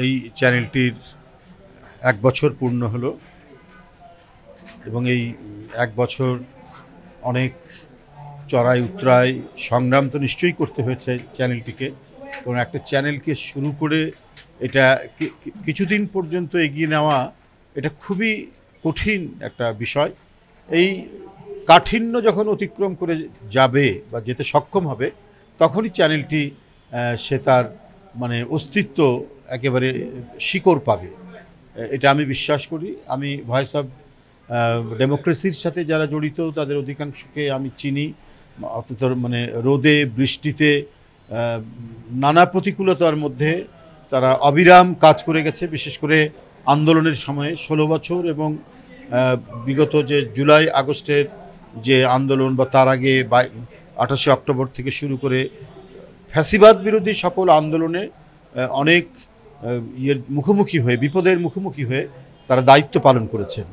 এই চ্যানেলটির 1 বছর পূর্ণ হলো এবং এই 1 বছর অনেক চড়াই উতরাই সংগ্রাম তো নিশ্চয়ই করতে হয়েছে চ্যানেলটিকে, কারণ একটা চ্যানেলকে শুরু করে এটা কিছুদিন পর্যন্ত এগিয়ে নেওয়া এটা খুবই কঠিন একটা বিষয়। এই কাঠিন্য যখন অতিক্রম করে যাবে বা যেতে সক্ষম হবে তখনই চ্যানেলটি সে তার মানে অস্তিত্ব একেবারে শিকড় পাবে, এটা আমি বিশ্বাস করি। আমি ভয়েস অফ ডেমোক্রেসির সাথে যারা জড়িত তাদের অধিকাংশকে আমি চিনি, অথচ মানে রোদে বৃষ্টিতে নানা প্রতিকূলতার মধ্যে তারা অবিরাম কাজ করে গেছে। বিশেষ করে আন্দোলনের সময়ে 16 বছর এবং বিগত যে জুলাই আগস্টের যে আন্দোলন বা তার আগে 28 অক্টোবর থেকে শুরু করে ফ্যাসিবাদ বিরোধী সকল আন্দোলনে অনেক মুখোমুখি হয়ে বিপদের মুখোমুখি হয়ে তারা দায়িত্ব পালন করেছেন।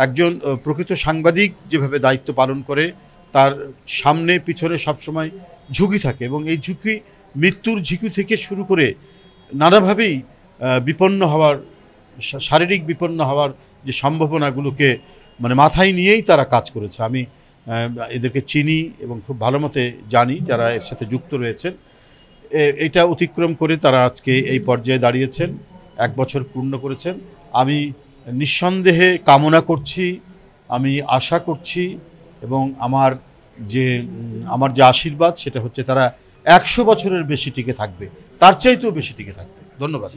একজন প্রকৃত সাংবাদিক যেভাবে দায়িত্ব পালন করে তার সামনে পিছনে সবসময় ঝুঁকি থাকে এবং এই ঝুঁকি মৃত্যুর ঝুঁকি থেকে শুরু করে নানাভাবেই বিপন্ন হওয়ার শারীরিক বিপন্ন হওয়ার যে সম্ভাবনাগুলোকে মানে মাথায় নিয়েই তারা কাজ করেছে। আমি এদেরকে চিনি এবং খুব ভালো মতে জানি যারা এর সাথে যুক্ত রয়েছেন। এটা অতিক্রম করে তারা আজকে এই পর্যায়ে দাঁড়িয়েছেন, 1 বছর পূর্ণ করেছেন। আমি নিঃসন্দেহে কামনা করছি, আমি আশা করছি এবং আমার যে আশীর্বাদ সেটা হচ্ছে তারা 100 বছরের বেশি টিকে থাকবে, তার চাইতেও বেশি টিকে থাকবে। ধন্যবাদ।